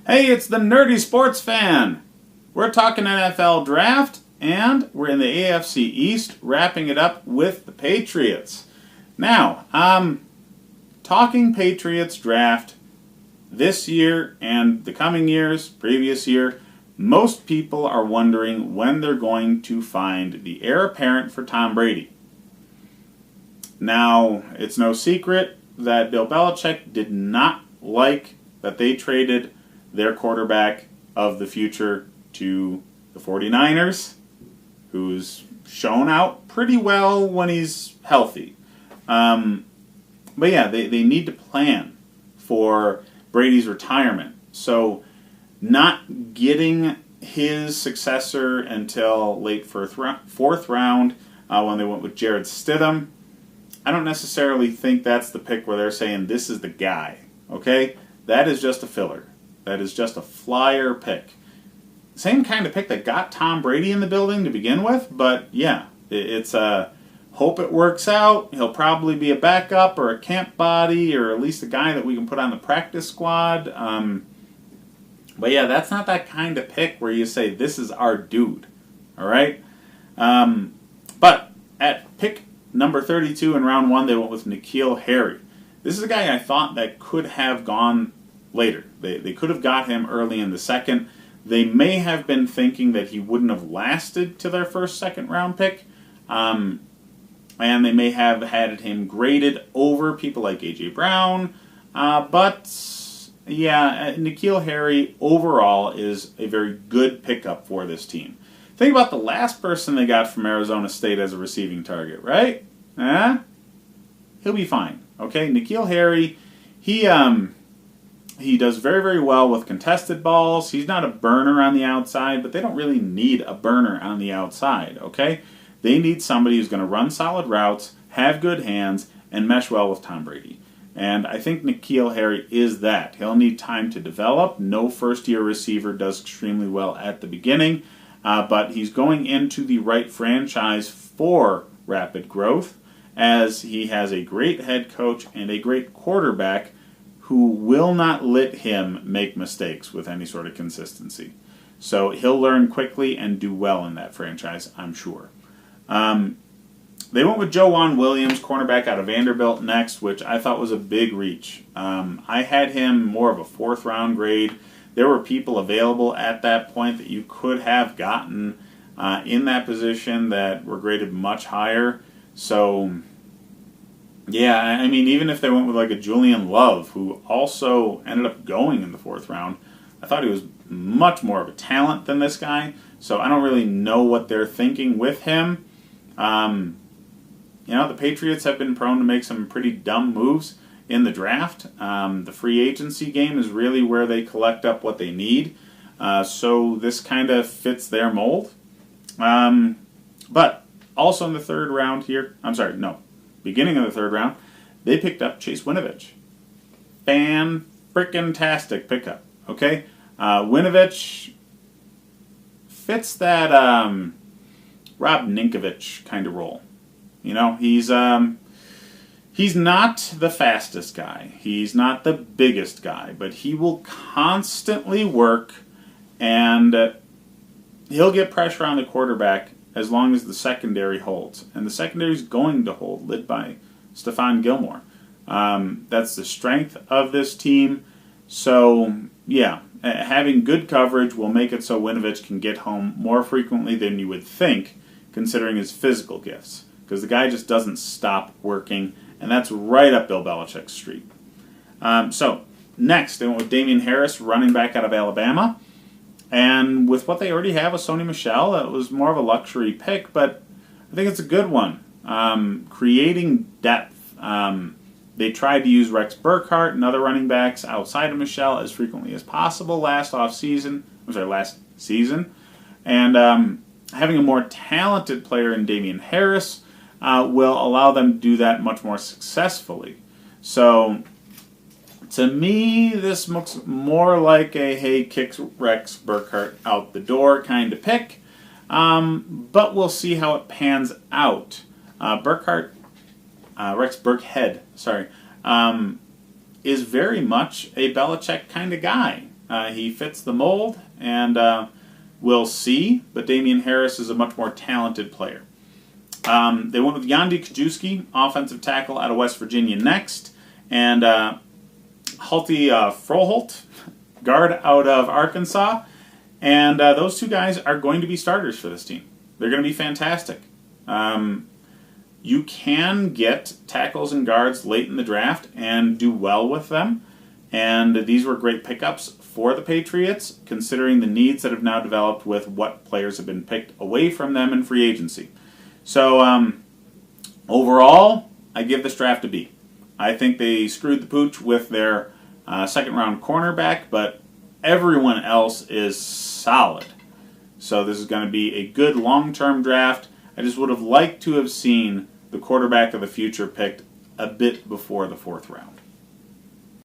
Hey, it's the Nerdy Sports Fan. We're talking NFL Draft, and we're in the AFC East, wrapping it up with the Patriots. Now, talking Patriots Draft this year and the coming years, previous year, most people are wondering when they're going to find the heir apparent for Tom Brady. Now, it's no secret that Bill Belichick did not like that they traded their quarterback of the future to the 49ers, who's shown out pretty well when he's healthy. But yeah, they need to plan for Brady's retirement. So not getting his successor until late fourth round when they went with Jared Stidham, I don't necessarily think that's the pick where they're saying this is the guy. Okay? That is just a filler. That is just a flyer pick. Same kind of pick that got Tom Brady in the building to begin with, but yeah, it's a hope it works out. He'll probably be a backup or a camp body or at least a guy that we can put on the practice squad. But yeah, that's not that kind of pick where you say, this is our dude. All right? But at pick number 32 in round 1, they went with N'Keal Harry. This is a guy I thought that could have gone later. They could have got him early in the second. They may have been thinking that he wouldn't have lasted to their first second round pick. And they may have had him graded over people like A.J. Brown. But yeah, N'Keal Harry overall is a very good pickup for this team. Think about the last person they got from Arizona State as a receiving target, right? He'll be fine. Okay, N'Keal Harry, he does very, very well with contested balls. He's not a burner on the outside, but they don't really need a burner on the outside, okay? They need somebody who's going to run solid routes, have good hands, and mesh well with Tom Brady. And I think N'Keal Harry is that. He'll need time to develop. No first-year receiver does extremely well at the beginning, but he's going into the right franchise for rapid growth, as he has a great head coach and a great quarterback who will not let him make mistakes with any sort of consistency. So he'll learn quickly and do well in that franchise, I'm sure. They went with Joejuan Williams, cornerback out of Vanderbilt, next, which I thought was a big reach. I had him more of a fourth round grade. There were people available at that point that you could have gotten in that position that were graded much higher. So yeah, I mean, even if they went with like a Julian Love, who also ended up going in the fourth round, I thought he was much more of a talent than this guy. So I don't really know what they're thinking with him. The Patriots have been prone to make some pretty dumb moves in the draft. The free agency game is really where they collect up what they need. So this kind of fits their mold. But also in the third round here, beginning of the third round, they picked up Chase Winovich. Fan-frickin-tastic pickup, okay? Winovich fits that Rob Ninkovich kind of role. You know, he's not the fastest guy. He's not the biggest guy, but he will constantly work, and he'll get pressure on the quarterback as long as the secondary holds. And the secondary is going to hold, led by Stephon Gilmore. That's the strength of this team. So, yeah, having good coverage will make it so Winovich can get home more frequently than you would think, considering his physical gifts. Because the guy just doesn't stop working, and that's right up Bill Belichick's street. So, next, they went with Damian Harris, running back out of Alabama. And with what they already have with Sony Michel, it was more of a luxury pick, but I think it's a good one. Creating depth. They tried to use Rex Burkhardt and other running backs outside of Michel as frequently as possible last season. And having a more talented player in Damian Harris will allow them to do that much more successful. So, to me, this looks more like a, hey, kicks Rex Burkhardt out the door kind of pick. But we'll see how it pans out. Rex Burkhead, is very much a Belichick kind of guy. He fits the mold, and we'll see. But Damian Harris is a much more talented player. They went with Yandy Kajewski, offensive tackle out of West Virginia next, and Hulti Froholt, guard out of Arkansas. And those two guys are going to be starters for this team. They're going to be fantastic. You can get tackles and guards late in the draft and do well with them. And these were great pickups for the Patriots, considering the needs that have now developed with what players have been picked away from them in free agency. So overall, I give this draft a B. I think they screwed the pooch with their second-round cornerback, but everyone else is solid. So this is going to be a good long-term draft. I just would have liked to have seen the quarterback of the future picked a bit before the 4th round.